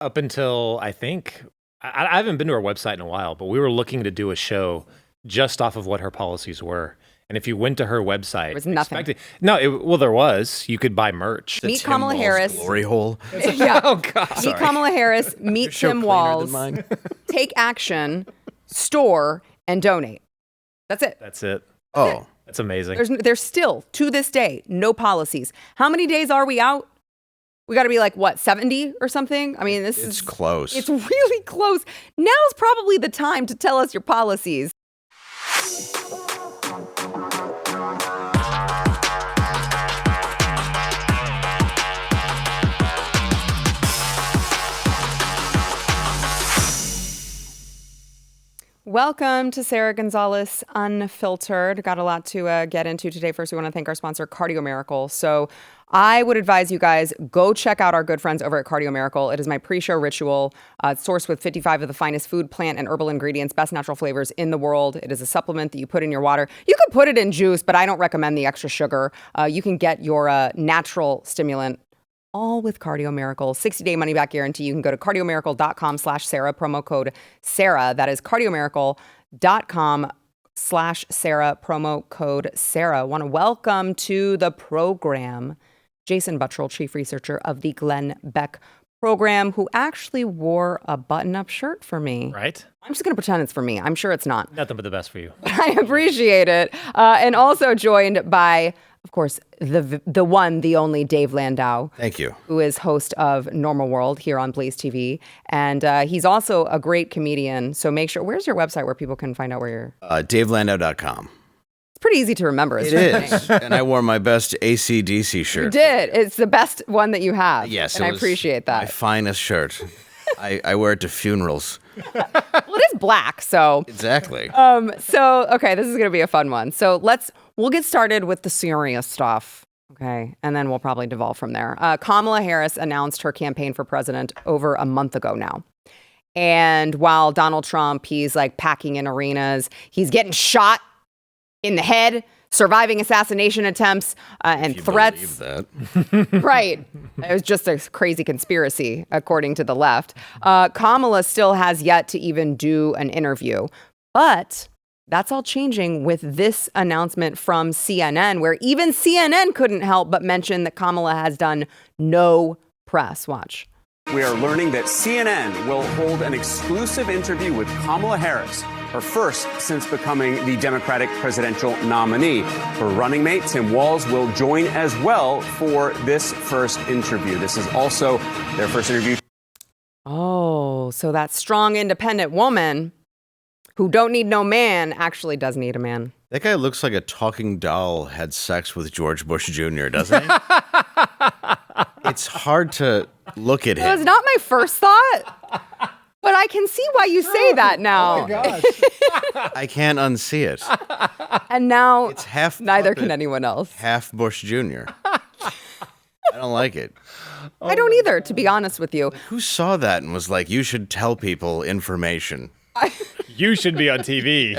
up until I think I haven't been to her website in a while, but we were looking to do a show just off of what her policies were. And if you went to her website, there was nothing. Well, there was. You could buy merch. Meet Kamala Harris. Glory hole. Yeah. Oh God. Meet Kamala Harris. Meet Tim Walz. Take action. Store and donate. That's it. That's it. Oh, that's amazing. There's still to this day no policies. How many days are we out? We got to be like, what, 70 or something? I mean, it's close. It's really close. Now's probably the time to tell us your policies. Welcome to Sara Gonzales Unfiltered. Got a lot to get into today. First, we want to thank our sponsor, Cardio Miracle. So I would advise you guys, go check out our good friends over at Cardio Miracle. It is my pre-show ritual. It's sourced with 55 of the finest food, plant, and herbal ingredients, best natural flavors in the world. It is a supplement that you put in your water. You could put it in juice, but I don't recommend the extra sugar. You can get your natural stimulant all with Cardio Miracle. 60-day money-back guarantee. You can go to cardiomiracle.com/Sara, promo code Sara. That is cardiomiracle.com/Sara, promo code Sara. Want to welcome to the program Jason Buttrell, chief researcher of the Glenn Beck program, who actually wore a button-up shirt for me. Right? I'm just going to pretend it's for me. I'm sure it's not. Nothing but the best for you. I appreciate it. And also joined by, of course, the one, the only Dave Landau. Thank you. Who is host of Normal World here on Blaze TV. And he's also a great comedian. So make sure, where's your website where people can find out where you're? DaveLandau.com. It's pretty easy to remember. It is. And I wore my best AC/DC shirt. You did. It's the best one that you have. Yes. And I appreciate that. My finest shirt. I wear it to funerals. Well, it is black, so. Exactly. Okay, this is going to be a fun one. So we'll get started with the serious stuff. Okay, and then we'll probably devolve from there. Kamala Harris announced her campaign for president over a month ago now. And while Donald Trump, he's like packing in arenas, he's getting shot in the head, surviving assassination attempts and threats. That. Right. It was just a crazy conspiracy, according to the left. Kamala still has yet to even do an interview. But that's all changing with this announcement from CNN, where even CNN couldn't help but mention that Kamala has done no press. Watch. We are learning that CNN will hold an exclusive interview with Kamala Harris, her first since becoming the Democratic presidential nominee. Her running mate, Tim Walz, will join as well for this first interview. This is also their first interview. Oh, so that strong, independent woman who don't need no man actually does need a man. That guy looks like a talking doll had sex with George Bush Jr., doesn't he? It's hard to look at him. It was not my first thought, but I can see why you say that now. Oh my gosh. I can't unsee it. And now It's half neither puppet, can anyone else. half Bush Jr. I don't like it. I don't either, to be honest with you. Who saw that and was like, you should tell people information? You should be on TV.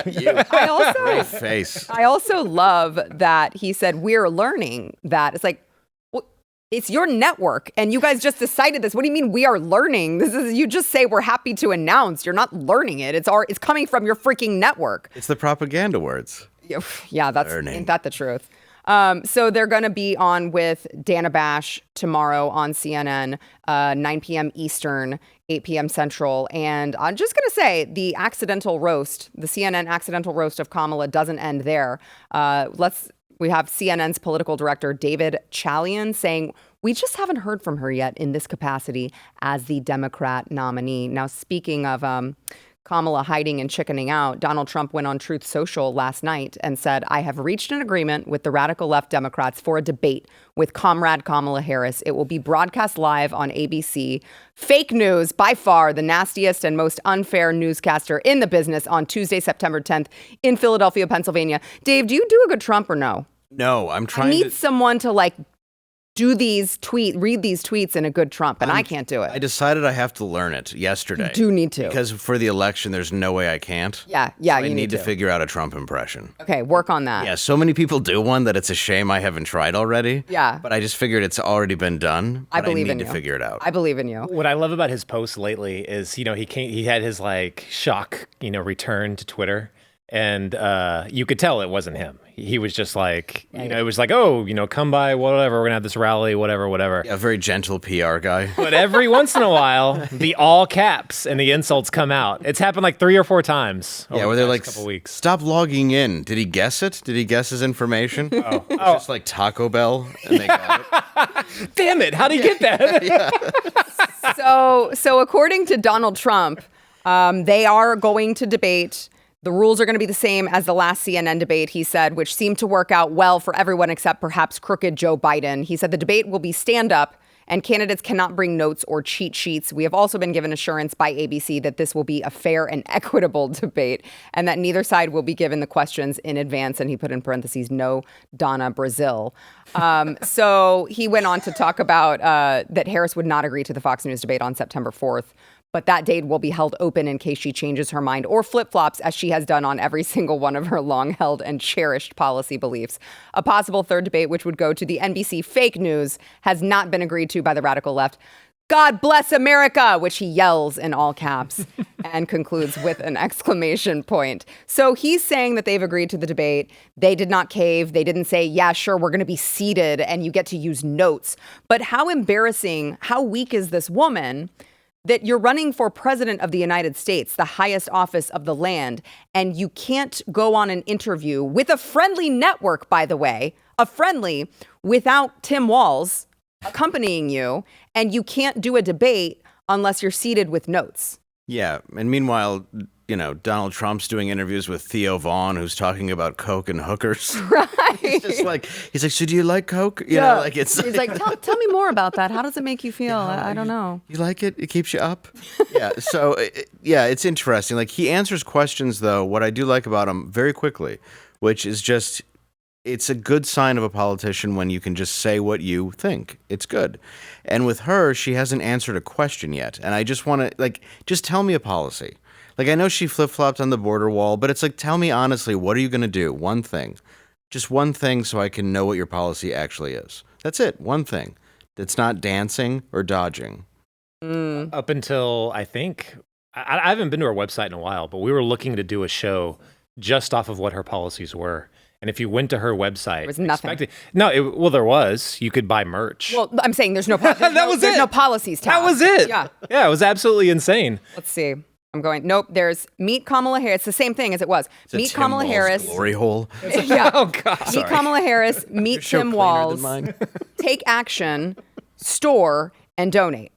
Great face. I also love that he said, we're learning that. It's like, well, it's your network and you guys just decided this. What do you mean we are learning? This is, you just say we're happy to announce. You're not learning it. It's coming from your freaking network. It's the propaganda words. Yeah, ain't that the truth? So they're going to be on with Dana Bash tomorrow on CNN, 9 p.m. Eastern, 8 p.m. Central. And I'm just going to say the CNN accidental roast of Kamala doesn't end there. We have CNN's political director, David Chalian, saying, we just haven't heard from her yet in this capacity as the Democrat nominee. Now, speaking of Kamala hiding and chickening out, Donald Trump went on Truth Social last night and said, I have reached an agreement with the radical left Democrats for a debate with Comrade Kamala Harris. It will be broadcast live on ABC. Fake news, by far the nastiest and most unfair newscaster in the business, on Tuesday, September 10th in Philadelphia, Pennsylvania. Dave, do you do a good Trump or no? No, I'm trying I need someone to read these tweets in a good Trump, and I can't do it. I decided I have to learn it yesterday. You do need to. Because for the election, there's no way I can't. Yeah, So I you need to figure out a Trump impression. Okay, work on that. Yeah, so many people do one that it's a shame I haven't tried already. Yeah. But I just figured it's already been done. I believe in you. I need to figure it out. I believe in you. What I love about his posts lately is, he had his like shock, return to Twitter. And you could tell it wasn't him. He was just like, it was like, oh, come by, whatever. We're going to have this rally, whatever. Yeah, a very gentle PR guy. But every once in a while, the all caps and the insults come out. It's happened like 3 or 4 times. Yeah, where they're like, couple weeks. Stop logging in. Did he guess it? Did he guess his information? It's just like Taco Bell, and they got it. Damn it. How'd he get that? So according to Donald Trump, they are going to debate. The rules are going to be the same as the last CNN debate, he said, which seemed to work out well for everyone except perhaps crooked Joe Biden. He said the debate will be stand-up and candidates cannot bring notes or cheat sheets. We have also been given assurance by ABC that this will be a fair and equitable debate and that neither side will be given the questions in advance. And he put in parentheses, no Donna Brazil. So he went on to talk about that Harris would not agree to the Fox News debate on September 4th. But that date will be held open in case she changes her mind or flip-flops, as she has done on every single one of her long-held and cherished policy beliefs. A possible third debate, which would go to the NBC fake news, has not been agreed to by the radical left. God bless America, which he yells in all caps and concludes with an exclamation point. So he's saying that they've agreed to the debate. They did not cave. They didn't say, yeah, sure, we're going to be seated and you get to use notes. But how embarrassing, how weak is this woman that you're running for president of the United States, the highest office of the land, and you can't go on an interview with a friendly network, by the way, without Tim Walz accompanying you, and you can't do a debate unless you're seated with notes. Yeah, and meanwhile, Donald Trump's doing interviews with Theo Vaughn, who's talking about coke and hookers. Right. He's like, so do you like coke? He's like, tell me more about that. How does it make you feel? I don't know. You like it? It keeps you up? Yeah. So, it's interesting. Like, he answers questions, though, what I do like about him very quickly, which is just, it's a good sign of a politician when you can just say what you think. It's good. And with her, she hasn't answered a question yet. And I just want to, just tell me a policy. Like, I know she flip-flopped on the border wall, but it's like, tell me honestly, what are you going to do? One thing. Just one thing so I can know what your policy actually is. That's it. One thing. It's not dancing or dodging. Up until, I think, I haven't been to her website in a while, but we were looking to do a show just off of what her policies were. And if you went to her website, there was nothing. There was. You could buy merch. Well, I'm saying there's no policies tab. That was it. Yeah. Yeah, it was absolutely insane. Let's see. I'm going, nope, there's meet Kamala Harris. It's the same thing as it was. Meet Kamala Harris. Glory hole. Yeah. Oh, God. Meet Kamala Harris, meet Tim Walz, take action, store, and donate.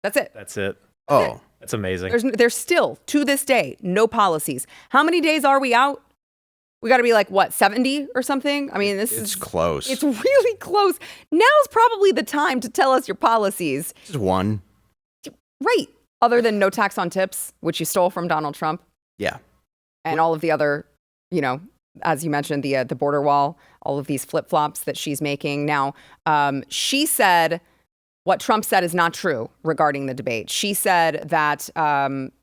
That's it. That's it. Oh. That's amazing. There's still, to this day, no policies. How many days are we out? We got to be 70 or something? I mean, it's close. It's really close. Now's probably the time to tell us your policies. Just one. Right. Other than no tax on tips, which you stole from Donald Trump. Yeah. And all of the other, as you mentioned, the border wall, all of these flip-flops that she's making. Now, she said what Trump said is not true regarding the debate. She said that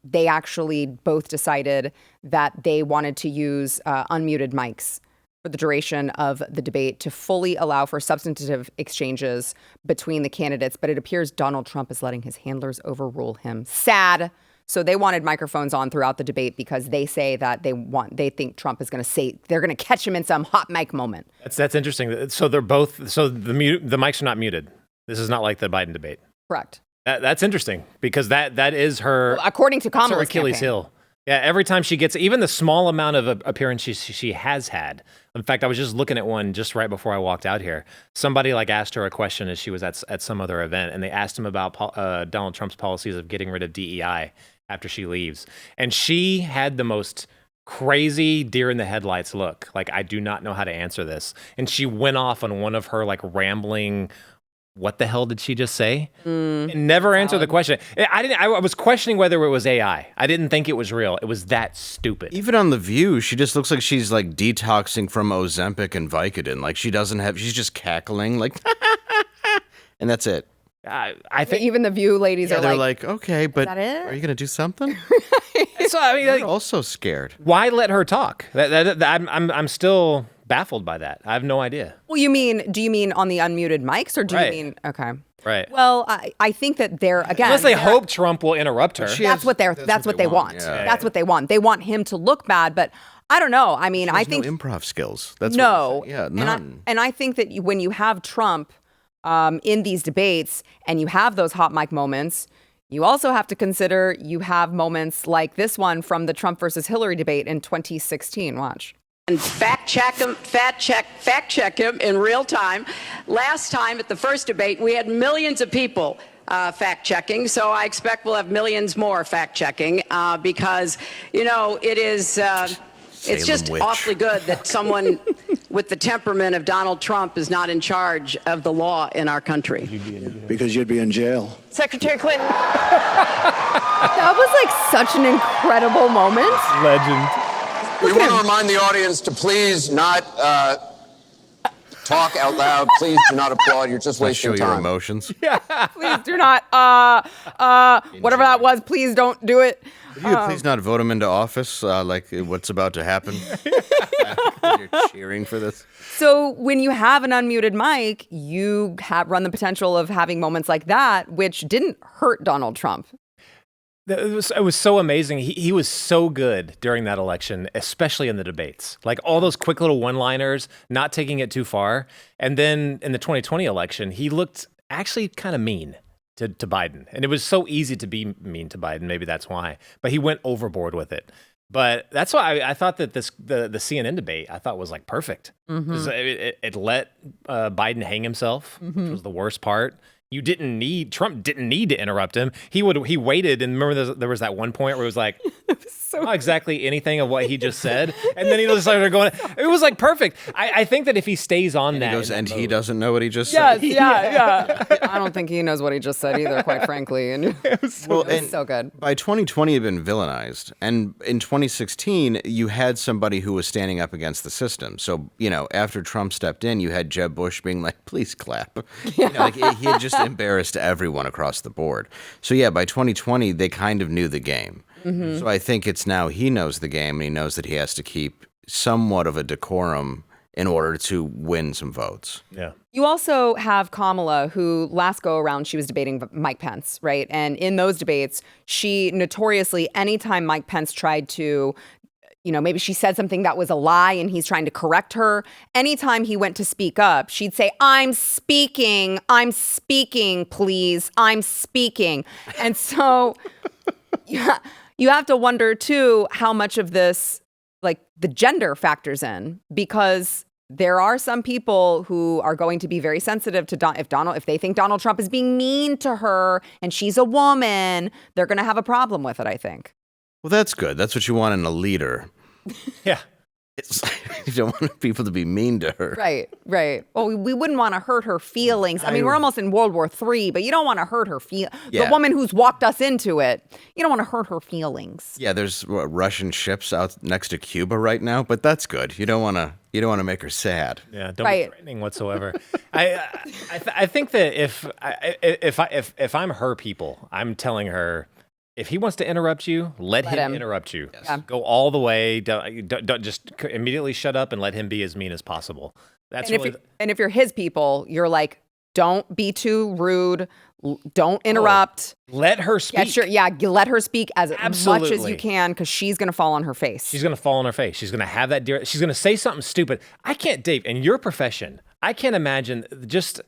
they actually both decided that they wanted to use unmuted mics for the duration of the debate to fully allow for substantive exchanges between the candidates. But it appears Donald Trump is letting his handlers overrule him. Sad. So they wanted microphones on throughout the debate because they say that they think Trump is going to say, they're going to catch him in some hot mic moment. That's interesting. So the mics are not muted. This is not like the Biden debate. Correct. That's interesting because that is her, according to Kamala's her Achilles heel. Yeah, every time she gets, even the small amount of appearances she has had. In fact, I was just looking at one just right before I walked out here. Somebody asked her a question as she was at some other event, and they asked him about Donald Trump's policies of getting rid of DEI after she leaves. And she had the most crazy deer in the headlights look. I do not know how to answer this. And she went off on one of her rambling, what the hell did she just say? And never answered the question. I was questioning whether it was AI. I didn't think it was real. It was that stupid. Even on The View, she just looks like she's detoxing from Ozempic and Vicodin. She's just cackling and that's it. I think even the View ladies are they're like, okay, but that it? are you going to do something? so. I mean, They're also scared. why let her talk? I'm still baffled by that. I have no idea. well, do you mean on the unmuted mics, or do you Right. mean, okay. Right. Well, I think that they're, again. Unless they hope Trump will interrupt her. That's what they want. Yeah. That's what they want. They want him to look bad, but I don't know. I mean, I think no improv skills. That's no. What yeah, none. And I think that when you have Trump in these debates and you have those hot mic moments, you also have to consider you have moments like this one from the Trump versus Hillary debate in 2016. Watch. And fact check him in real time. Last time at the first debate, we had millions of people fact checking. So I expect we'll have millions more fact checking because, it is. It's just awfully good that someone with the temperament of Donald Trump is not in charge of the law in our country. Because you'd be in jail. Secretary Clinton. That was like such an incredible moment. Legend. We want to remind the audience to please not talk out loud. Please do not applaud. You're just wasting Show time. your emotions. Please do not. Whatever that was, please don't do it. If you would please not vote him into office, like what's about to happen. You're cheering for this. So when you have an unmuted mic, you run the potential of having moments like that, which didn't hurt Donald Trump. It was so amazing. He was so good during that election, especially in the debates. Like all those quick little one-liners, not taking it too far. And then in the 2020 election, he looked actually kind of mean to Biden. And it was so easy to be mean to Biden. Maybe that's why. But he went overboard with it. But that's why I thought that the CNN debate I thought was like perfect. Mm-hmm. It let Biden hang himself, which was the worst part. Trump didn't need to interrupt him. He waited, and remember there was that one point where it was like, not exactly anything of what he just said, and then he just started going. It was like perfect. I think that if he stays on that, he goes, and he doesn't know what he just Yes, said. yeah. I don't think he knows what he just said either, quite frankly. And it was so good. By 2020, it had been villainized, and in 2016, you had somebody who was standing up against the system. So after Trump stepped in, you had Jeb Bush being like, "Please clap." Yeah. He had just embarrassed everyone across the board. So yeah, by 2020, they kind of knew the game. Mm-hmm. So I think it's now he knows the game, and he knows that he has to keep somewhat of a decorum in order to win some votes. Yeah. You also have Kamala, who last go around, she was debating Mike Pence, right? And in those debates, she notoriously, anytime Mike Pence tried to, maybe she said something that was a lie and he's trying to correct her. Anytime he went to speak up, she'd say, I'm speaking, please, I'm speaking. And so you have to wonder, too, how much of this, like the gender factors in, because there are some people who are going to be very sensitive to if they think Donald Trump is being mean to her and she's a woman, they're going to have a problem with it, I think. Well, that's good. That's what you want in a leader. Yeah. You don't want people to be mean to her. Right. Well, we wouldn't want to hurt her feelings. I mean, we're almost in World War III, but you don't want to hurt her feelings. Yeah. The woman who's walked us into it, you don't want to hurt her feelings. Yeah, there's Russian ships out next to Cuba right now, but that's good. You don't want to make her sad. Yeah, don't be threatening whatsoever. I think that if I'm her people, I'm telling her, if he wants to interrupt you, let him interrupt you. Yes. Go all the way. Don't just immediately shut up and let him be as mean as possible. And if you're his people, you're like, don't be too rude. Don't interrupt. Let her speak. Let her speak as Absolutely. much as you can, because she's going to fall on her face. She's going to fall on her face. She's going to have that. She's going to say something stupid. I can't, Dave, in your profession, I can't imagine just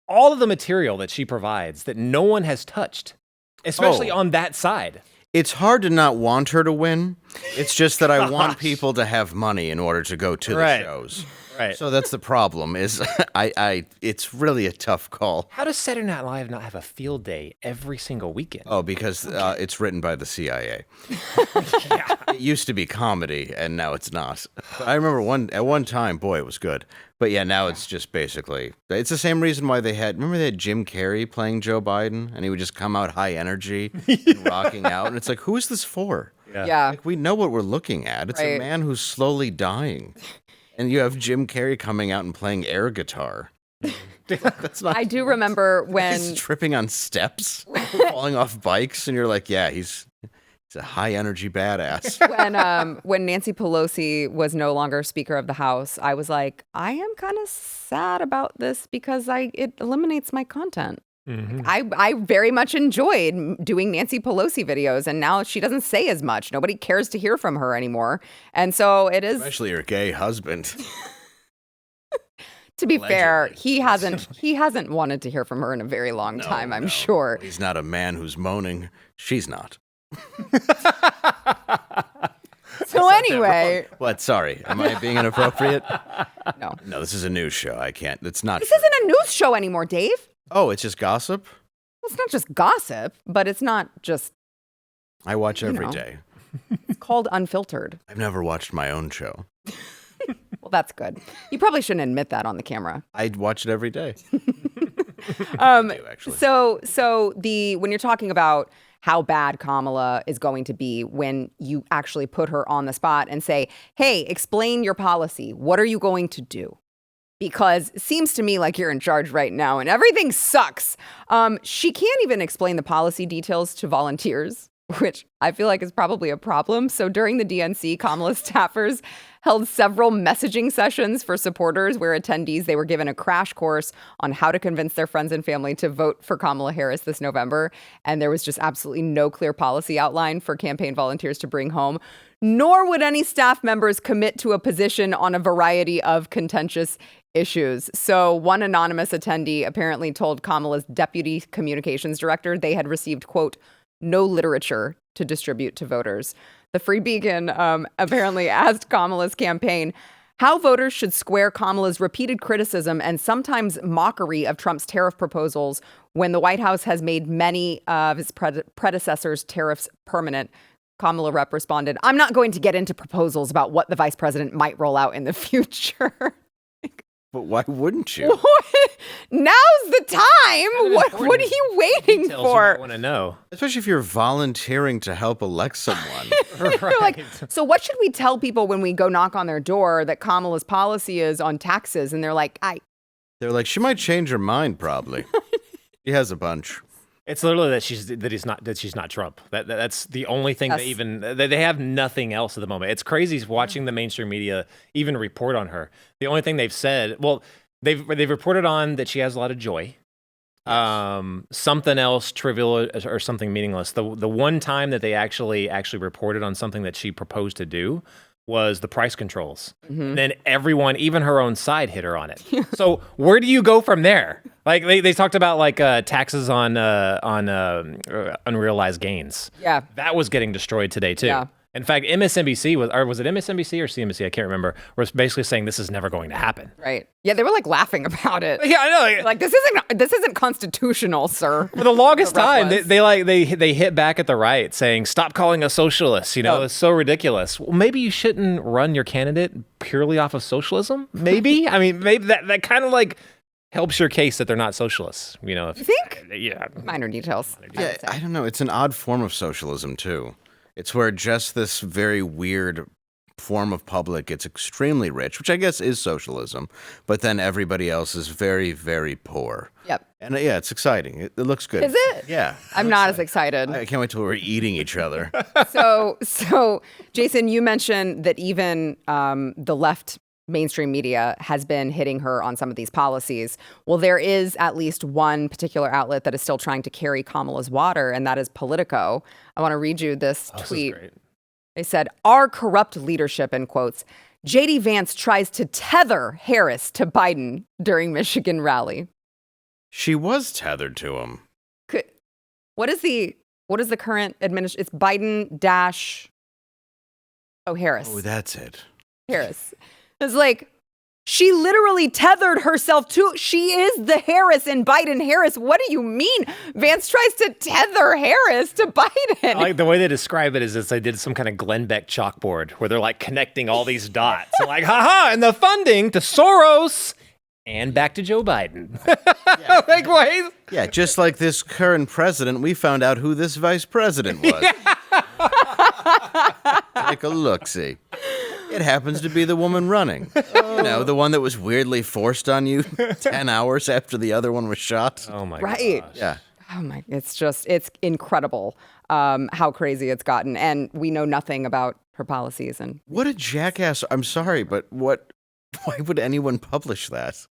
all of the material that she provides that no one has touched. Especially on that side. It's hard to not want her to win. It's just that I want people to have money in order to go to the shows. Right. So that's the problem. Is it's really a tough call. How does Saturday Night Live not have a field day every single weekend? Oh, because it's written by the CIA. It used to be comedy, and now it's not. I remember at one time, boy, it was good. But yeah, now it's just basically, it's the same reason why they had Jim Carrey playing Joe Biden, and he would just come out high energy and rocking out. And it's like, who is this for? Yeah. Like, we know what we're looking at. It's a man who's slowly dying. And you have Jim Carrey coming out and playing air guitar. That's not. I do remember when He's tripping on steps, falling off bikes, and you're like, yeah, he's a high energy badass. when Nancy Pelosi was no longer Speaker of the House, I was like, I am kind of sad about this because it eliminates my content. Mm-hmm. I very much enjoyed doing Nancy Pelosi videos, and now she doesn't say as much. Nobody cares to hear from her anymore. And so it is. Especially your gay husband. To be fair, he hasn't wanted to hear from her in a very long time, I'm sure. He's not a man who's moaning. She's not. So anyway. What? Sorry. Am I being inappropriate? No. No, this is a news show. I can't. It's not. This isn't a news show anymore, Dave. Oh, it's just gossip? Well, it's not just gossip, but it's not just. I watch every day. It's called Unfiltered. I've never watched my own show. Well, that's good. You probably shouldn't admit that on the camera. I watch it every day. So when you're talking about how bad Kamala is going to be when you actually put her on the spot and say, hey, explain your policy. What are you going to do? Because it seems to me like you're in charge right now and everything sucks. She can't even explain the policy details to volunteers, which I feel like is probably a problem. So during the DNC, Kamala staffers held several messaging sessions for supporters where attendees, they were given a crash course on how to convince their friends and family to vote for Kamala Harris this November. And there was just absolutely no clear policy outline for campaign volunteers to bring home, nor would any staff members commit to a position on a variety of contentious issues. So one anonymous attendee apparently told Kamala's deputy communications director they had received, quote, no literature to distribute to voters. The Free Beacon apparently asked Kamala's campaign how voters should square Kamala's repeated criticism and sometimes mockery of Trump's tariff proposals when the White House has made many of his predecessors' tariffs permanent. Kamala rep responded, I'm not going to get into proposals about what the vice president might roll out in the future. But why wouldn't you? Now's the time. What are you waiting for? I want to know. Especially if you're volunteering to help elect someone. Right. Like, so what should we tell people when we go knock on their door that Kamala's policy is on taxes? And they're like, They're like, she might change her mind, probably. She has a bunch. It's literally that she's not Trump. That's the only thing they have nothing else at the moment. It's crazy watching the mainstream media even report on her. The only thing they've said, well, they've reported on that she has a lot of joy. Something else trivial or something meaningless. The one time that they actually reported on something that she proposed to do was the price controls. Mm-hmm. And then everyone, even her own side, hit her on it. So where do you go from there? Like they talked about like taxes on unrealized gains. Yeah, that was getting destroyed today too. Yeah. In fact, MSNBC was it MSNBC or CNBC? I can't remember. Was basically saying this is never going to happen. Right. Yeah, they were like laughing about it. Yeah, I know. Like this isn't constitutional, sir. For the longest time, they hit back at the right, saying stop calling us socialists. You know, it's so ridiculous. Well, maybe you shouldn't run your candidate purely off of socialism. Maybe. I mean, maybe that kind of like helps your case that they're not socialists. You know, you think? Yeah. Minor details. Yeah, I don't know. It's an odd form of socialism too. It's where just this very weird form of public gets extremely rich, which I guess is socialism, but then everybody else is very, very poor. Yep. And yeah, it's exciting. It looks good. Is it? Yeah. I'm not as excited. I can't wait till we're eating each other. So Jason, you mentioned that even the left mainstream media has been hitting her on some of these policies. Well, there is at least one particular outlet that is still trying to carry Kamala's water, and that is Politico. I want to read you this tweet. This is great. They said, our corrupt leadership, in quotes, J.D. Vance tries to tether Harris to Biden during Michigan rally. She was tethered to him. What is the current administration? It's Biden dash. Oh, Harris. Oh, that's it. Harris. It's like, she literally tethered herself to, she is the Harris in Biden Harris. What do you mean? Vance tries to tether Harris to Biden. Like the way they describe it is they did some kind of Glenn Beck chalkboard where they're like connecting all these dots. So like, haha, and the funding to Soros and back to Joe Biden. Yeah. Like, wait. Yeah, just like this current president, we found out who this vice president was. Take a look-see. It happens to be the woman running. Oh. You know, the one that was weirdly forced on you 10 hours after the other one was shot. Oh my Right. gosh. Yeah. Oh my, it's incredible how crazy it's gotten. And we know nothing about her policies. And What a jackass. I'm sorry, but why would anyone publish that?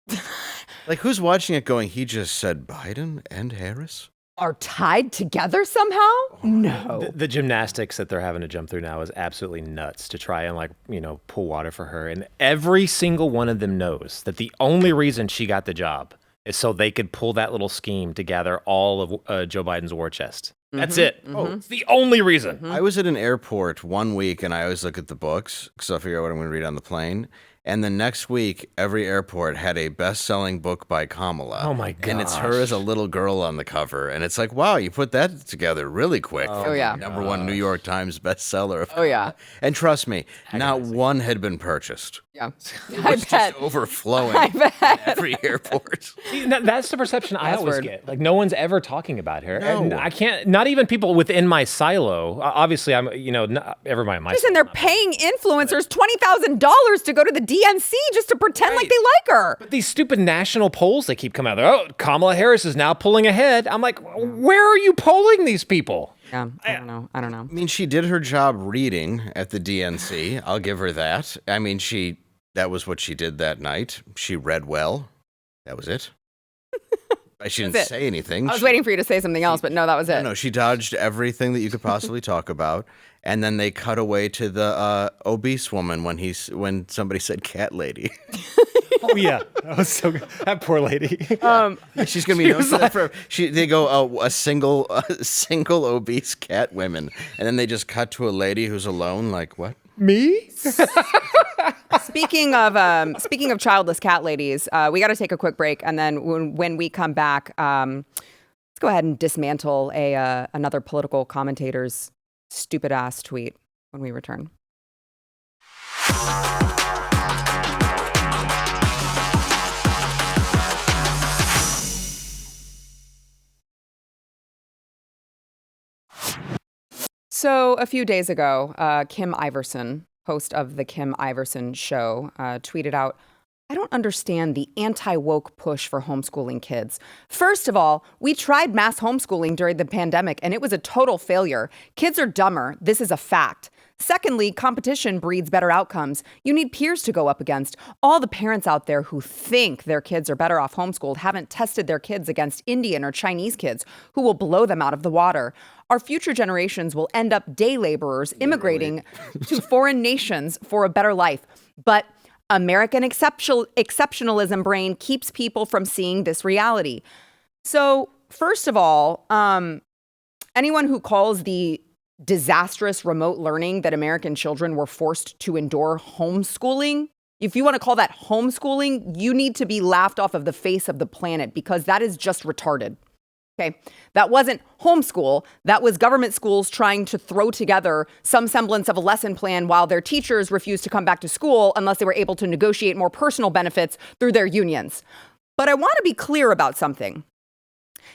Like, who's watching it going, he just said Biden and Harris? are tied together somehow? No. The gymnastics that they're having to jump through now is absolutely nuts to try and, like, you know, pull water for her. And every single one of them knows that the only reason she got the job is so they could pull that little scheme to gather all of Joe Biden's war chest. That's it. Oh, it's the only reason. I was at an airport one week, and I always look at the books because I'll figure out what I'm going to read on the plane. And the next week, every airport had a best-selling book by Kamala. Oh, my gosh. And it's her as a little girl on the cover. And it's like, wow, you put that together really quick. Oh, yeah. Number one New York Times bestseller. Oh, yeah. And trust me, not one had been purchased. Yeah. It's just overflowing at every airport. See, that's the perception I always get. Like, no one's ever talking about her. No. And I can't, not even people within my silo. Obviously, I'm, you know, everybody in my Listen, silo. they're paying influencers $20,000 to go to the DNC just to pretend like they like her. But these stupid national polls that keep coming out there, oh, Kamala Harris is now pulling ahead. I'm like, where are you polling these people? Yeah, I don't know. I mean, she did her job reading at the DNC. I'll give her that. I mean, that was what she did that night. She read well. That was it. She didn't say anything. I was waiting for you to say something else, but no, that was it. No, she dodged everything that you could possibly talk about. And then they cut away to the obese woman when somebody said cat lady. Oh, yeah. That was so good. That poor lady. She's going to be known for that forever. They go, a single obese cat women. And then they just cut to a lady who's alone, like, what? Me? Speaking of childless cat ladies, we got to take a quick break, and then when we come back, let's go ahead and dismantle another political commentator's stupid ass tweet when we return. So a few days ago, Kim Iverson, host of The Kim Iverson Show, tweeted out, "I don't understand the anti-woke push for homeschooling kids. First of all, we tried mass homeschooling during the pandemic, and it was a total failure. Kids are dumber. This is a fact. Secondly, competition breeds better outcomes. You need peers to go up against. All the parents out there who think their kids are better off homeschooled haven't tested their kids against Indian or Chinese kids who will blow them out of the water. Our future generations will end up day laborers immigrating to foreign nations for a better life. But American exceptionalism brain keeps people from seeing this reality." So, first of all, anyone who calls the disastrous remote learning that American children were forced to endure homeschooling, if you want to call that homeschooling, you need to be laughed off of the face of the planet, because that is just retarded. Okay, that wasn't homeschool. That was government schools trying to throw together some semblance of a lesson plan while their teachers refused to come back to school unless they were able to negotiate more personal benefits through their unions. But I want to be clear about something.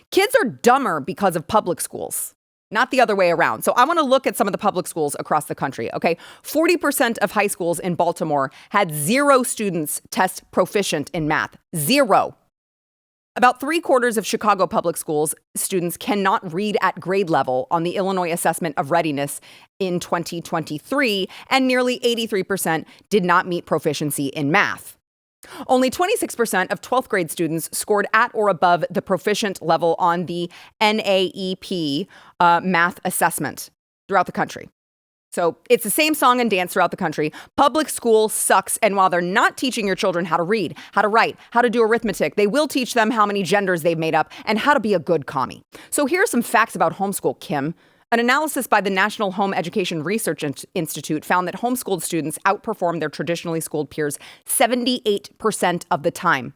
Kids are dumber because of public schools, not the other way around. So I want to look at some of the public schools across the country, okay? 40% of high schools in Baltimore had 0 students test proficient in math. 0. About 3/4 of Chicago public schools students cannot read at grade level on the Illinois Assessment of Readiness in 2023, and nearly 83% did not meet proficiency in math. Only 26% of 12th grade students scored at or above the proficient level on the NAEP math assessment throughout the country. So it's the same song and dance throughout the country. Public school sucks. And while they're not teaching your children how to read, how to write, how to do arithmetic, they will teach them how many genders they've made up and how to be a good commie. So here are some facts about homeschool, Kim. An analysis by the National Home Education Research Institute found that homeschooled students outperform their traditionally schooled peers 78% of the time.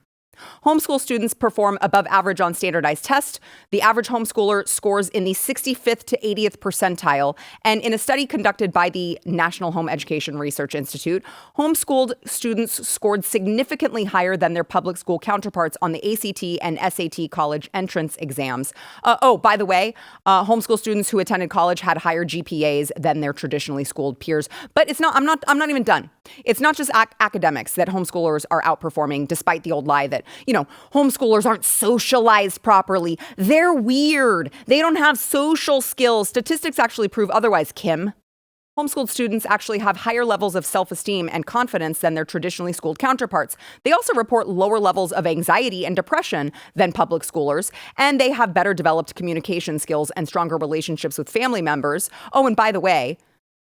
Homeschool students perform above average on standardized tests. The average homeschooler scores in the 65th to 80th percentile. And in a study conducted by the National Home Education Research Institute, homeschooled students scored significantly higher than their public school counterparts on the ACT and SAT college entrance exams. By the way, homeschool students who attended college had higher GPAs than their traditionally schooled peers. But it's not. I'm not even done. It's not just academics that homeschoolers are outperforming, despite the old lie that, homeschoolers aren't socialized properly. They're weird. They don't have social skills. Statistics actually prove otherwise, Kim. Homeschooled students actually have higher levels of self-esteem and confidence than their traditionally schooled counterparts. They also report lower levels of anxiety and depression than public schoolers, and they have better developed communication skills and stronger relationships with family members. Oh, and by the way,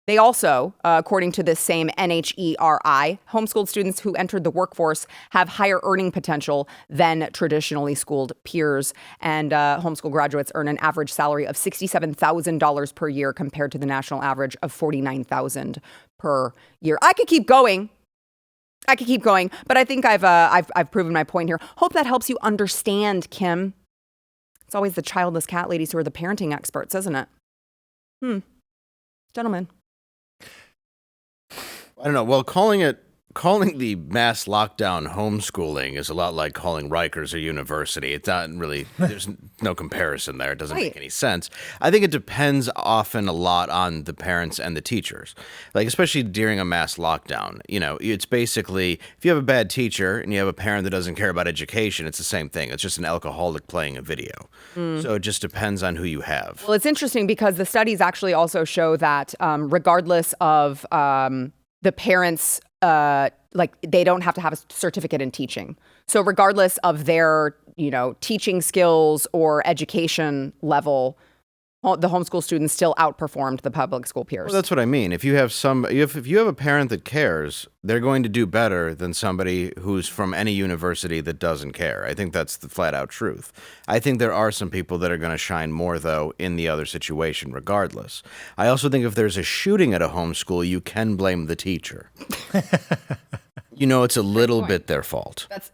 they also, according to this same NHERI, homeschooled students who entered the workforce have higher earning potential than traditionally schooled peers. And homeschool graduates earn an average salary of $67,000 per year compared to the national average of $49,000 per year. I could keep going, but I think I've proven my point here. Hope that helps you understand, Kim. It's always the childless cat ladies who are the parenting experts, isn't it? Gentlemen. I don't know. Well, calling the mass lockdown homeschooling is a lot like calling Rikers a university. It's not really, there's no comparison there. It doesn't make any sense. I think it depends often a lot on the parents and the teachers. Like, especially during a mass lockdown, it's basically, if you have a bad teacher and you have a parent that doesn't care about education, it's the same thing. It's just an alcoholic playing a video. So it just depends on who you have. Well, it's interesting because the studies actually also show that regardless of the parents, they don't have to have a certificate in teaching. So regardless of their, teaching skills or education level, the homeschool students still outperformed the public school peers. Well, that's what I mean. If you have if you have a parent that cares, they're going to do better than somebody who's from any university that doesn't care. I think that's the flat out truth. I think there are some people that are going to shine more, though, in the other situation, regardless. I also think if there's a shooting at a homeschool, you can blame the teacher. It's a little bit their fault. That's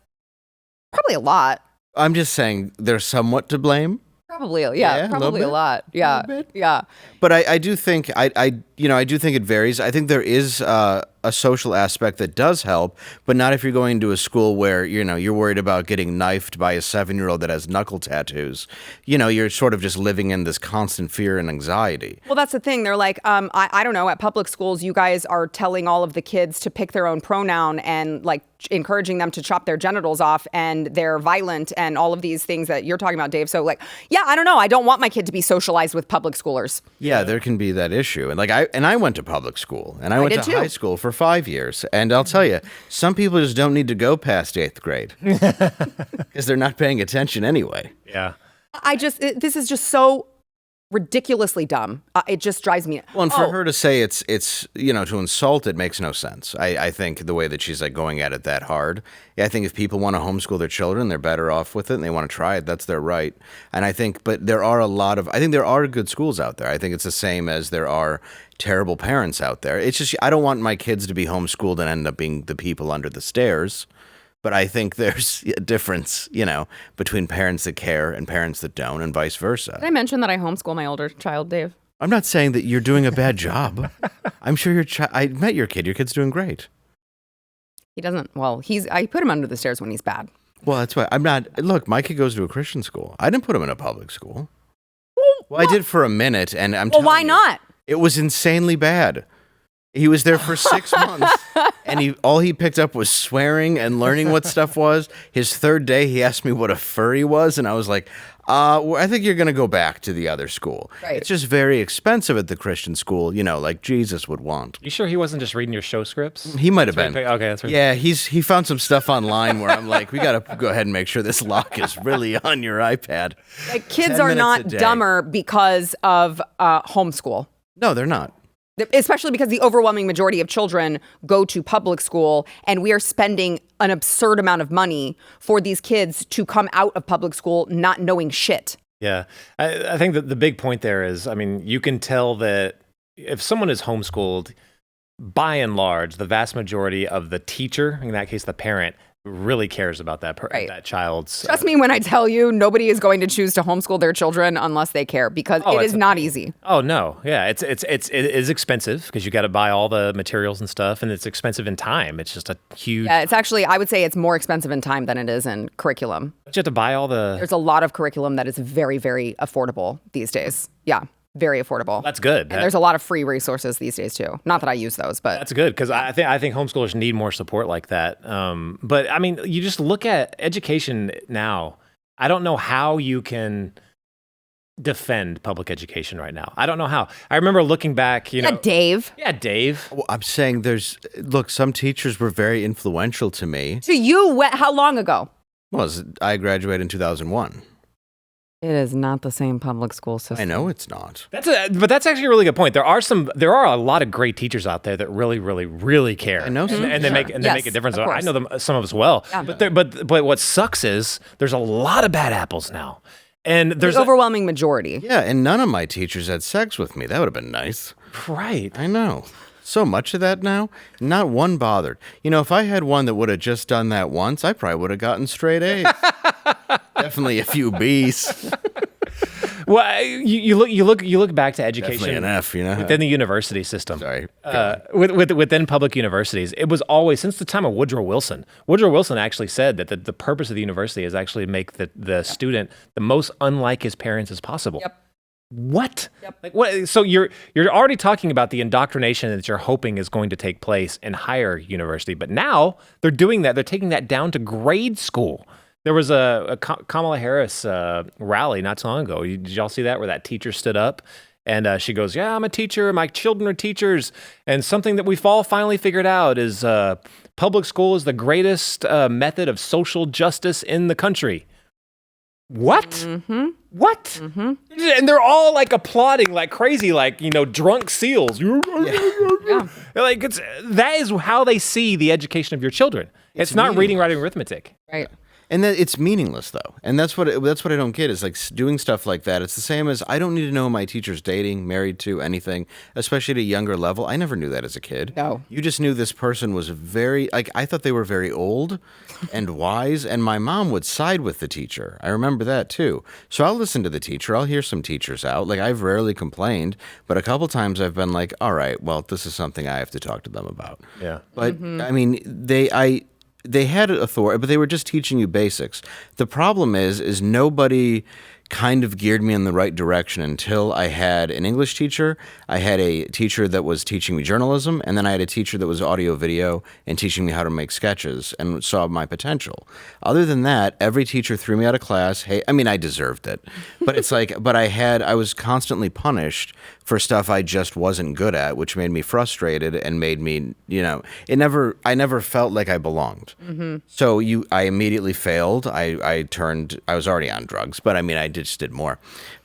probably a lot. I'm just saying they're somewhat to blame. Probably, yeah, probably a lot. Yeah, yeah. But I do think I do think it varies. I think there is a social aspect that does help, but not if you're going to a school where you're worried about getting knifed by a 7-year-old that has knuckle tattoos. You're sort of just living in this constant fear and anxiety. Well, that's the thing. They're like, I don't know. At public schools, you guys are telling all of the kids to pick their own pronoun and encouraging them to chop their genitals off, and they're violent and all of these things that you're talking about, Dave. So I don't know. I don't want my kid to be socialized with public schoolers. Yeah, there can be that issue. And I went to public school, and I went to high school for 5 years. And I'll tell you, some people just don't need to go past 8th grade because they're not paying attention anyway. Yeah. This is just so ridiculously dumb. It just drives me. Well, and for her to say it's to insult it makes no sense. I think the way that she's going at it that hard. Yeah, I think if people want to homeschool their children, they're better off with it, and they want to try it. That's their right. And I think there are good schools out there. I think it's the same as there are terrible parents out there. It's just I don't want my kids to be homeschooled and end up being the people under the stairs. But I think there's a difference, between parents that care and parents that don't, and vice versa. Did I mention that I homeschool my older child, Dave? I'm not saying that you're doing a bad job. I'm sure I met your kid. Your kid's doing great. He doesn't. Well, I put him under the stairs when he's bad. Well, that's why I'm not. Look, my kid goes to a Christian school. I didn't put him in a public school. Well, I did for a minute, and I'm telling you. Well, why not? It was insanely bad. He was there for 6 months, and all he picked up was swearing and learning what stuff was. His 3rd day, he asked me what a furry was, and I was like, I think you're going to go back to the other school. Right. It's just very expensive at the Christian school, like Jesus would want. You sure he wasn't just reading your show scripts? He might have been. Okay, that's right. Yeah, he found some stuff online where I'm like, we got to go ahead and make sure this lock is really on your iPad. Kids are not dumber because of homeschool. No, they're not. Especially because the overwhelming majority of children go to public school, and we are spending an absurd amount of money for these kids to come out of public school not knowing shit. Yeah. I think that the big point there is, you can tell that if someone is homeschooled, by and large, the vast majority of the teacher, in that case the parent, really cares about that child's. Trust me when I tell you, nobody is going to choose to homeschool their children unless they care, because it is not easy. Oh no, yeah, it is expensive because you got to buy all the materials and stuff, and it's expensive in time. It's just a huge. Yeah, it's actually, I would say it's more expensive in time than it is in curriculum. But you have to buy all the. There's a lot of curriculum that is very, very affordable these days. Yeah. Very affordable. That's good. And there's a lot of free resources these days too. Not that I use those, but that's good because I think homeschoolers need more support like that. But I mean, you just look at education now. I don't know how you can defend public education right now. I don't know how. I remember looking back. Dave. Yeah, Dave. Well, I'm saying some teachers were very influential to me. To you, how long ago? Well, I graduated in 2001. It is not the same public school system. I know it's not. But that's actually a really good point. There are a lot of great teachers out there that really, really, really care. I know some. And they make a difference. I know them, some of us well. Yeah. But what sucks is there's a lot of bad apples now. And there's an overwhelming majority. Yeah, and none of my teachers had sex with me. That would have been nice. Right. I know. So much of that now, not one bothered. If I had one that would have just done that once, I probably would have gotten straight A's. Definitely a few B's. Well, you look back to education. Definitely an F, within the university system. Sorry. Within public universities, it was always since the time of Woodrow Wilson. Woodrow Wilson actually said that the purpose of the university is actually make the student the most unlike his parents as possible. Yep. What? Yep. Like what? So you're already talking about the indoctrination that you're hoping is going to take place in higher university, but now they're doing that. They're taking that down to grade school. There was a Kamala Harris rally not too long ago. Did y'all see that, where that teacher stood up and she goes, "Yeah, I'm a teacher. My children are teachers. And something that we've all finally figured out is public school is the greatest method of social justice in the country." What? Mm-hmm. What? Mm-hmm. And they're all like applauding like crazy, like, drunk seals. Yeah. Like that is how they see the education of your children. It's not reading, writing, arithmetic. Right. And then it's meaningless though, and that's what I don't get is like doing stuff like that. It's the same as I don't need to know who my teacher's dating, married to, anything, especially at a younger level. I never knew that as a kid. No, you just knew this person was I thought they were very old and wise, and my mom would side with the teacher. I remember that too. So I'll listen to the teacher. I'll hear some teachers out. Like I've rarely complained, but a couple times I've been like, all right, well, this is something I have to talk to them about. Yeah, but I mean, they had authority, but they were just teaching you basics. The problem is nobody kind of geared me in the right direction until I had an English teacher. I had a teacher that was teaching me journalism, and then I had a teacher that was audio video and teaching me how to make sketches and saw my potential. Other than that, every teacher threw me out of class. Hey, I mean, I deserved it, but it's like, I was constantly punished for stuff I just wasn't good at, which made me frustrated and made me, I never felt like I belonged. Mm-hmm. So I immediately failed. I was already on drugs, but I mean, I just did more.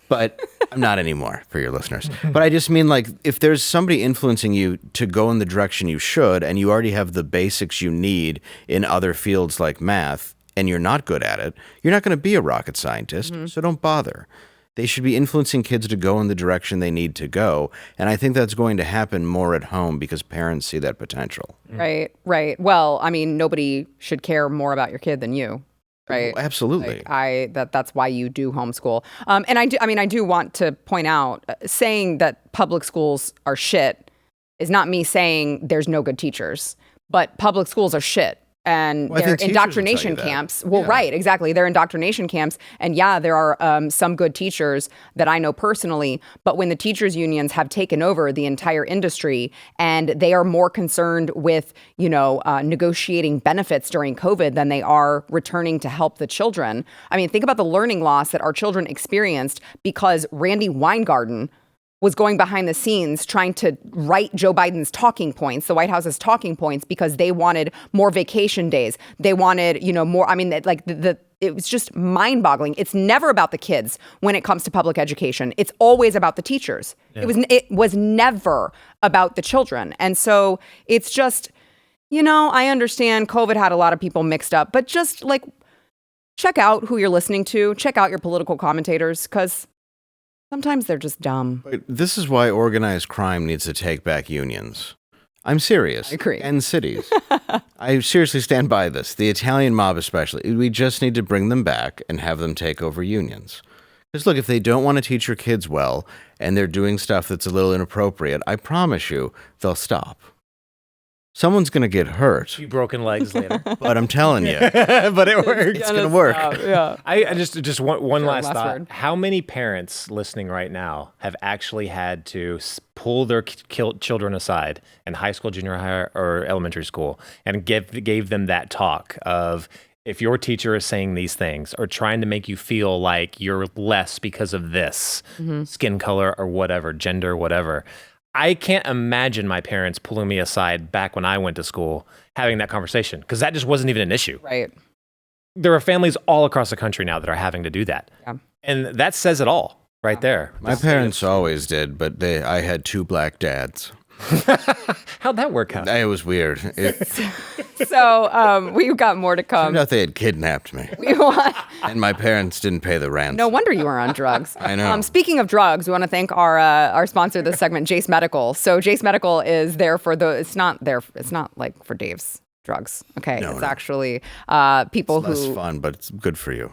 But I'm not anymore, for your listeners. But I just mean, like, if there's somebody influencing you to go in the direction you should, and you already have the basics you need in other fields like math, and you're not good at it, you're not going to be a rocket scientist, so don't bother. They should be influencing kids to go in the direction they need to go. And I think that's going to happen more at home because parents see that potential. Right. Well, I mean, nobody should care more about your kid than you. Right. Oh, absolutely. That's why you do homeschool. And I do want to point out, saying that public schools are shit is not me saying there's no good teachers, but public schools are shit. And they're indoctrination camps. Well, yeah. Right, exactly. They're indoctrination camps. And yeah, there are some good teachers that I know personally, but when the teachers unions have taken over the entire industry and they are more concerned with, negotiating benefits during COVID than they are returning to help the children. I mean, think about the learning loss that our children experienced because Randy Weingarten was going behind the scenes trying to write Joe Biden's talking points, the White House's talking points, because they wanted more vacation days. They wanted, more. I mean, it was just mind-boggling. It's never about the kids when it comes to public education. It's always about the teachers. Yeah. It was never about the children. And so it's just, I understand COVID had a lot of people mixed up, but just like check out who you're listening to, check out your political commentators, because sometimes they're just dumb. This is why organized crime needs to take back unions. I'm serious. I agree. And cities. I seriously stand by this. The Italian mob especially. We just need to bring them back and have them take over unions. Because look, if they don't want to teach your kids well and they're doing stuff that's a little inappropriate, I promise you they'll stop. Someone's going to get hurt. Few broken legs later. But I'm telling you. But it works. It's going to work. Yeah. I just one Sure, last last thought. word. How many parents listening right now have actually had to pull their children aside in high school, junior high, or elementary school and gave them that talk of, if your teacher is saying these things or trying to make you feel like you're less because of this skin color or whatever, gender, whatever. I can't imagine my parents pulling me aside back when I went to school having that conversation, because that just wasn't even an issue. Right. There are families all across the country now that are having to do that. Yeah. And that says it all right there. My parents always did, but I had 2 black dads. How'd that work out? It was weird. So we've got more to come. Turned out they had kidnapped me. We want. And my parents didn't pay the ransom. No wonder you were on drugs. I know. Speaking of drugs, we want to thank our sponsor of this segment, Jace Medical. So Jace Medical is there for it's not like for Dave's drugs. Okay. No, it's no. actually people It's who less fun, but it's good for you.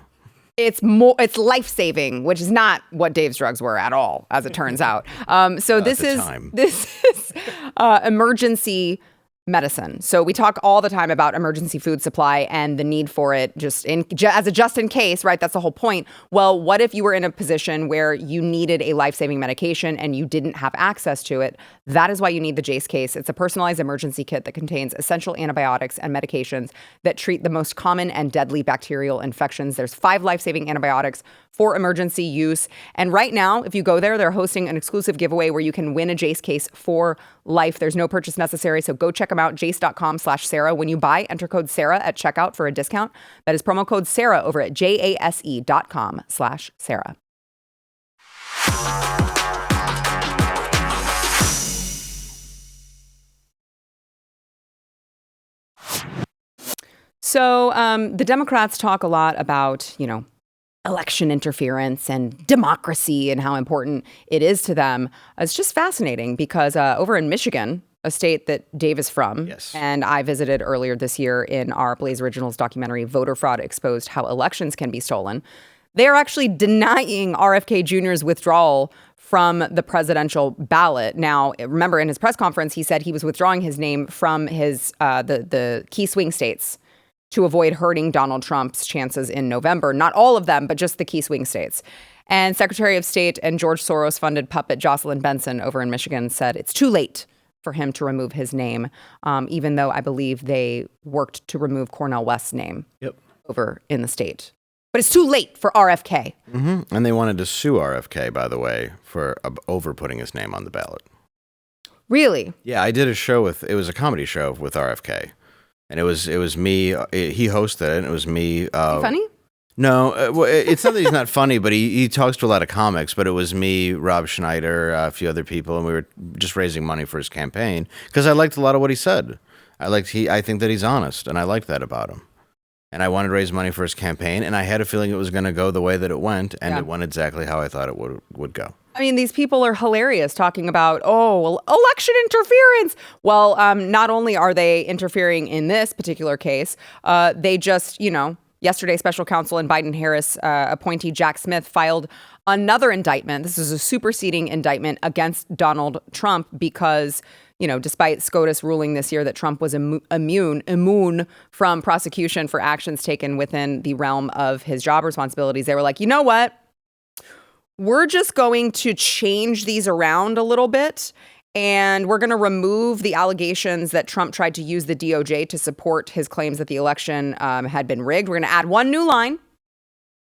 it's life-saving, which is not what Dave's drugs were at all, as it turns out. So this is emergency medicine. So we talk all the time about emergency food supply and the need for it just in case, right? That's the whole point. Well, what if you were in a position where you needed a life-saving medication and you didn't have access to it? That is why you need the Jace case. It's a personalized emergency kit that contains essential antibiotics and medications that treat the most common and deadly bacterial infections. There's 5 life-saving antibiotics for emergency use. And right now, if you go there, they're hosting an exclusive giveaway where you can win a Jace case for life. There's no purchase necessary, so go check them out, jace.com/Sarah. When you buy, enter code Sarah at checkout for a discount. That is promo code Sarah over at jase.com/Sarah. So the Democrats talk a lot about, election interference and democracy and how important it is to them. It's just fascinating because over in Michigan, a state that Dave is from, Yes. and I visited earlier this year in our Blaze Originals documentary, Voter Fraud Exposed: How Elections Can Be Stolen, they are actually denying RFK Jr.'s withdrawal from the presidential ballot. Now, remember, in his press conference, he said he was withdrawing his name from his the key swing states to avoid hurting Donald Trump's chances in November. Not all of them, but just the key swing states. And Secretary of State and George Soros-funded puppet Jocelyn Benson over in Michigan said it's too late for him to remove his name, even though I believe they worked to remove Cornel West's name over in the state. But it's too late for RFK. Mm-hmm. And they wanted to sue RFK, by the way, for over putting his name on the ballot. Really? Yeah, I did a show it was a comedy show with RFK. And it was me. He hosted it, and it was me. Funny? No, well, it's not that he's not funny, but he talks to a lot of comics. But it was me, Rob Schneider, a few other people, and we were just raising money for his campaign because I liked a lot of what he said. I think that he's honest, and I liked that about him. And I wanted to raise money for his campaign, and I had a feling it was going to go the way that it went, and it went exactly how I thought it would go. I mean, these people are hilarious talking about, election interference. Well, not only are they interfering in this particular case, they just, yesterday, special counsel and Biden-Harris appointee Jack Smith filed another indictment. This is a superseding indictment against Donald Trump because, despite SCOTUS ruling this year that Trump was immune from prosecution for actions taken within the realm of his job responsibilities, they were like, you know what? We're just going to change these around a little bit, and we're going to remove the allegations that Trump tried to use the DOJ to support his claims that the election had been rigged. We're going to add one new line,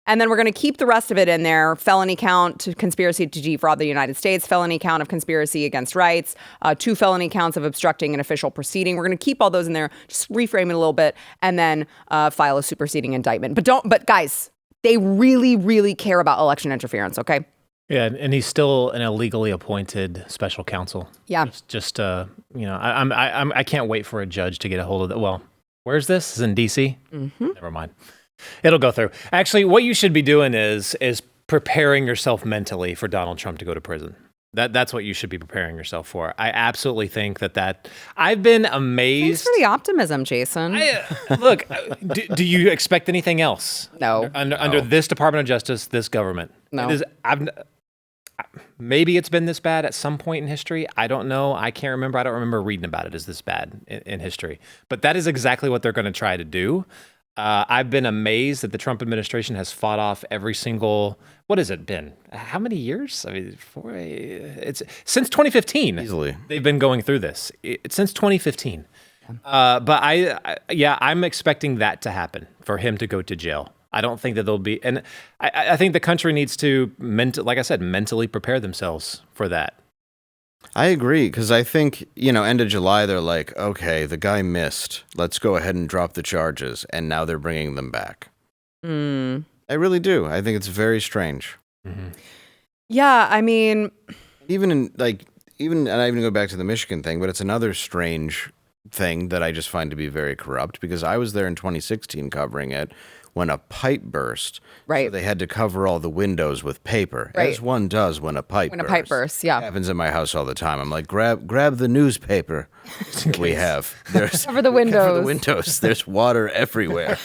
and then we're going to keep the rest of it in there. Felony count to conspiracy to defraud the United States, felony count of conspiracy against rights, 2 felony counts of obstructing an official proceeding. We're going to keep all those in there, just reframe it a little bit, and then file a superseding indictment. But guys, they really, really care about election interference, okay? Yeah, and he's still an illegally appointed special counsel. Yeah. I can't wait for a judge to get a hold of that. Well, where's this? It's in D.C.? Mm-hmm. Never mind. It'll go through. Actually, what you should be doing is preparing yourself mentally for Donald Trump to go to prison. That's what you should be preparing yourself for. I absolutely think that I've been amazed. Thanks for the optimism, Jason. Look, do you expect anything else? No. Under this Department of Justice, this government. No. Maybe it's been this bad at some point in history. I don't know. I can't remember. I don't remember reading about it as this bad in history. But that is exactly what they're going to try to do. I've been amazed that the Trump administration has fought off every single. What has it been? How many years? I mean, it's since 2015. Easily, they've been going through this. Since 2015. But I'm expecting that to happen for him to go to jail. I don't think that there'll be, and I think the country needs to, like I said, mentally prepare themselves for that. I agree, because I think, end of July, they're like, okay, the guy missed. Let's go ahead and drop the charges. And now they're bringing them back. I really do. I think it's very strange. Mm-hmm. Yeah, I mean... and I even go back to the Michigan thing, but it's another strange thing that I just find to be very corrupt, because I was there in 2016 covering it when a pipe burst. Right. So they had to cover all the windows with paper, right. as one does when a pipe bursts. When a pipe bursts, yeah. It happens in my house all the time. I'm like, grab the newspaper we have. Cover the windows. Cover the windows. There's water everywhere.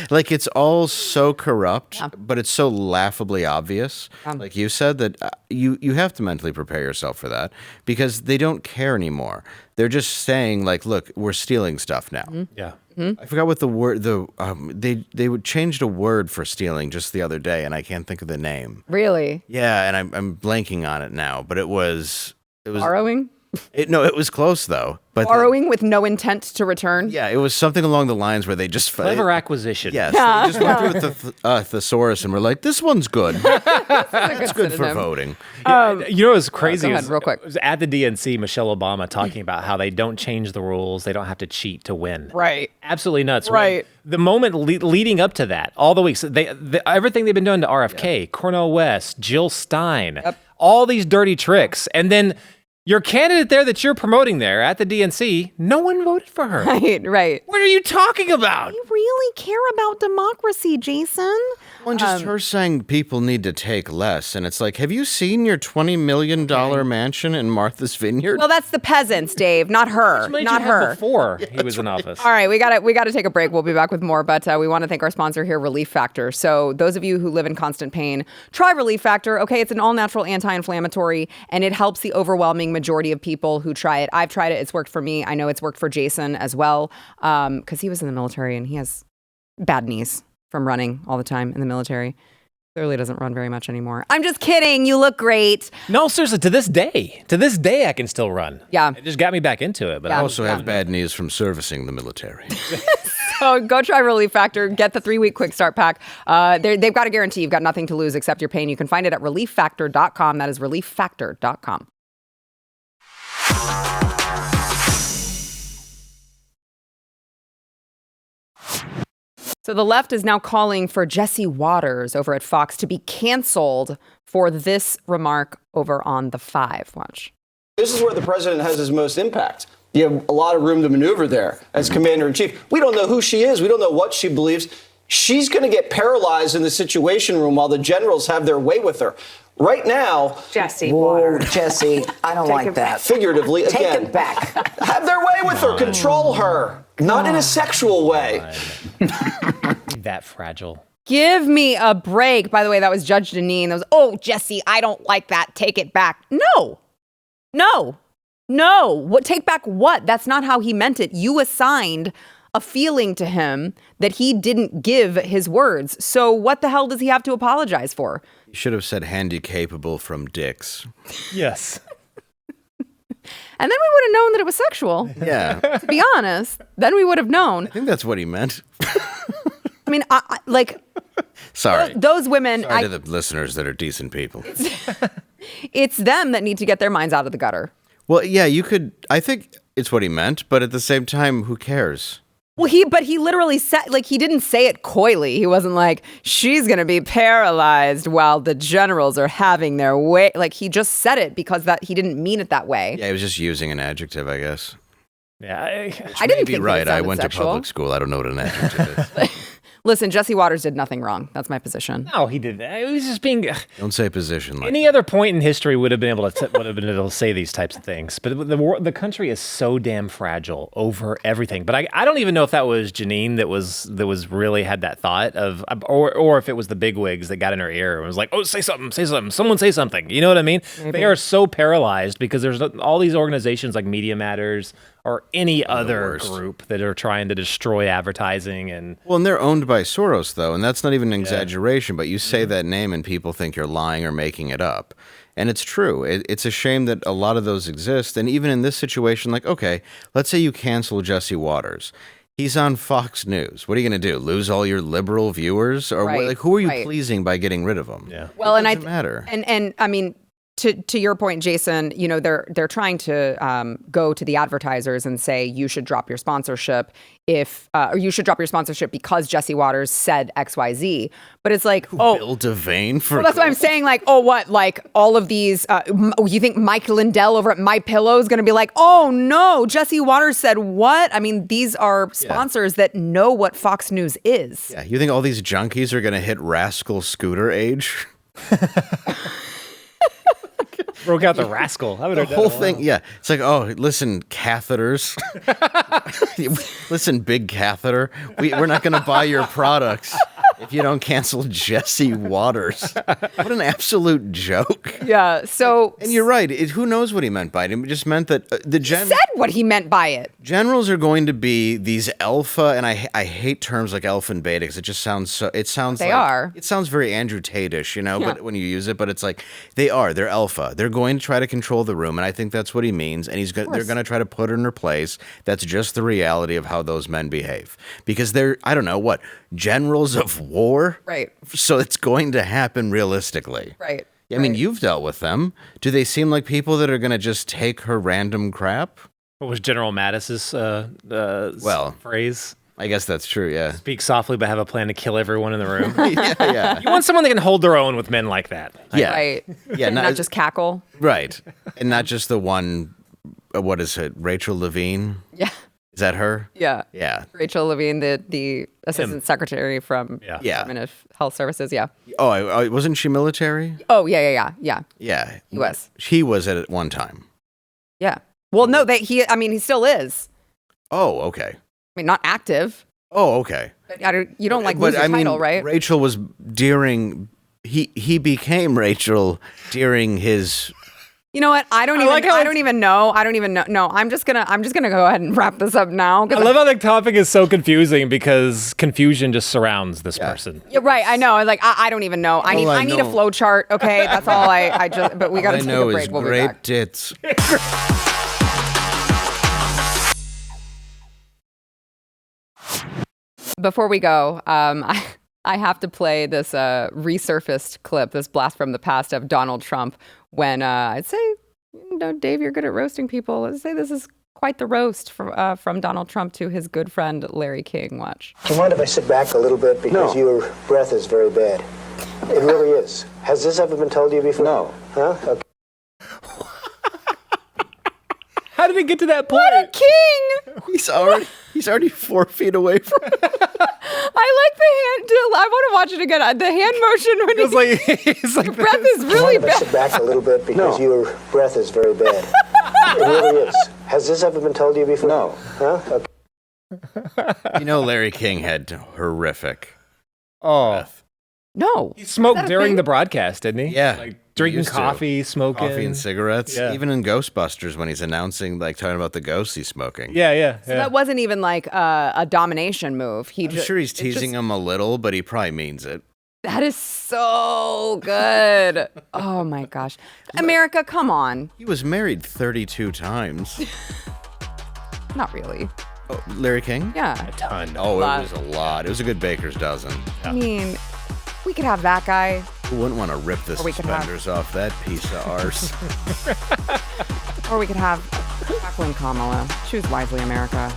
Like, it's all so corrupt, but it's so laughably obvious. Like you said, that you have to mentally prepare yourself for that, because they don't care anymore. They're just saying, like, look, we're stealing stuff now. Mm-hmm. Yeah. Mm-hmm. I forgot what the word, they would changed a word for stealing just the other day, and I can't think of the name. Really? Yeah, and I'm blanking on it now, but it was borrowing? It was close though. But borrowing with no intent to return? Yeah, it was something along the lines where they just... Clever acquisition. Yes, they just went through with the thesaurus and were like, this one's good. It's good for voting. You know what's crazy? Go ahead, real quick. It was at the DNC, Michelle Obama talking about how they don't change the rules. They don't have to cheat to win. Right. Absolutely nuts. Right. The moment leading up to that, all the weeks, everything they've been doing to RFK, Cornel West, Jill Stein, all these dirty tricks. And then... your candidate there that you're promoting there at the DNC, no one voted for her. Right. What are you talking about? You really care about democracy, Jason? Well, just her saying people need to take less. And it's like, have you seen your $20 million mansion in Martha's Vineyard? Well, that's the peasants, Dave, not her. Not her. Before he was in office. All right, we got to take a break. We'll be back with more, but we want to thank our sponsor here, Relief Factor. So those of you who live in constant pain, try Relief Factor. Okay, it's an all-natural anti-inflammatory, and it helps the overwhelming majority of people who try it. I've tried it. It's worked for me. I know it's worked for Jason as well, because he was in the military and he has bad knees from running all the time in the military. Clearly doesn't run very much anymore. I'm just kidding. You look great. No, seriously, to this day, I can still run. Yeah. It just got me back into it. But I also have bad knees from servicing the military. So go try Relief Factor. Get the 3-week quick start pack. They've got a guarantee. You've got nothing to lose except your pain. You can find it at relieffactor.com. That is relieffactor.com. So the left is now calling for Jesse Waters over at Fox to be canceled for this remark over on The Five. Watch. This is where the president has his most impact. You have a lot of room to maneuver there as commander-in-chief. We don't know who she is. We don't know what she believes. She's going to get paralyzed in the Situation Room while the generals have their way with her. Right now, Jesse, whoa, Jesse, I don't like that. Figuratively, Take again, it back. Have their way with her, control her, not in a sexual way. That fragile. Give me a break. By the way, that was Judge Deneen. That was, oh, Jesse, I don't like that. Take it back. No. What? Take back what? That's not how he meant it. You assigned a feeling to him that he didn't give his words. So what the hell does he have to apologize for? You should have said handy capable from Dick's. Yes. And then we would have known that it was sexual. Yeah. To be honest, then we would have known. I think that's what he meant. I mean, Sorry. Those women. Sorry to the listeners that are decent people. It's them that need to get their minds out of the gutter. Well, yeah, I think it's what he meant, but at the same time, who cares? Well, he literally said, like, he didn't say it coyly. He wasn't like, she's going to be paralyzed while the generals are having their way. Like, he just said it because he didn't mean it that way. Yeah, he was just using an adjective, I guess. Yeah. I didn't think right. I went sexual. to public school. I don't know what an adjective is. Listen, Jesse Waters did nothing wrong. That's my position. No, he didn't. He was just being. Don't say position like Any other point in history would have been able to say these types of things. But the country is so damn fragile over everything. But I don't even know if that was Janine that was really had that thought of, or if it was the bigwigs that got in her ear and was like, oh, say something, someone say something. You know what I mean? Maybe. They are so paralyzed because there's all these organizations like Media Matters or any other group that are trying to destroy advertising. And they're owned by Soros, though, and that's not even an exaggeration, but you say that name and people think you're lying or making it up. And it's true. It's a shame that a lot of those exist. And even in this situation, like, okay, let's say you cancel Jesse Waters. He's on Fox News. What are you going to do? Lose all your liberal viewers? Or who are you pleasing by getting rid of him? Yeah. Well, it doesn't matter. And I mean, to your point, Jason, they're trying to go to the advertisers and say you should drop your sponsorship or you should drop your sponsorship because Jesse Waters said XYZ. But it's like, Bill Devane for that's what I'm saying. Like, what? Like all of these? You think Mike Lindell over at My Pillow is going to be like, oh no, Jesse Waters said what? I mean, these are sponsors that know what Fox News is. Yeah, you think all these junkies are going to hit rascal scooter age? Broke out the rascal. The whole thing, it's like, oh, listen, catheters. Listen, big catheter. We're not going to buy your products if you don't cancel Jesse Waters. What an absolute joke. Yeah, so... And you're right. Who knows what he meant by it? It just meant that he said what he meant by it. Generals are going to be these alpha, and I hate terms like alpha and beta because it just sounds so... It sounds They are. It sounds very Andrew Tate-ish, but when you use it, but it's like, they're alpha. They're going to try to control the room, and I think that's what he means, and they're going to try to put her in her place. That's just the reality of how those men behave. Because they're, I don't know, what, generals of war? Right. So it's going to happen realistically. Right. I mean, you've dealt with them. Do they seem like people that are going to just take her random crap? What was General Mattis's phrase? I guess that's true, yeah. Speak softly, but have a plan to kill everyone in the room. Yeah. You want someone that can hold their own with men like that. Yeah. Right. Yeah, not just cackle. Right. And not just the one, what is it, Rachel Levine? Yeah. Is that her? Yeah. Yeah. Rachel Levine, the assistant secretary from Department of Health Services, Oh, wasn't she military? Oh, yeah. Yeah. He was. He was at one time. Yeah. Well, no, he still is. Oh, okay. I mean, not active. Oh, okay. But you don't lose your title, right? Rachel was he became Rachel during his... You know what? I don't even know. No, I'm just gonna go ahead and wrap this up now. I love how the topic is so confusing because confusion just surrounds this person. You're right. I know. Like I don't even know. I need a flow chart. Okay, that's all I just. But we got to take a break. We'll be back. Great tits. Before we go, I have to play this resurfaced clip, this blast from the past of Donald Trump when I'd say, Dave, you're good at roasting people. I'd say this is quite the roast from Donald Trump to his good friend Larry King. Watch. Do you mind if I sit back a little bit? Because your breath is very bad. It really is. Has this ever been told to you before? No. Huh? Okay. How did it get to that point? What a king! He's already 4 feet away from it. I like the hand. I want to watch it again. The hand motion when he's like your breath is really bad. Sit back a little bit because your breath is very bad. It really is. Has this ever been told to you before? No. Huh? Okay. Larry King had horrific breath. No. He smoked during the broadcast, didn't he? Yeah. Like drinking coffee, smoking. Coffee and cigarettes. Yeah. Even in Ghostbusters when he's announcing, talking about the ghosts he's smoking. Yeah. So that wasn't even like a domination move. I'm sure he's teasing him a little, but he probably means it. That is so good. Oh my gosh. America, come on. He was married 32 times. Not really. Oh, Larry King? Yeah. A ton. Oh, it was a lot. It was a good baker's dozen. I mean, we could have that guy. Who wouldn't want to rip the suspenders off that piece of arse? Or we could have Jacqueline Kamala. Choose wisely, America.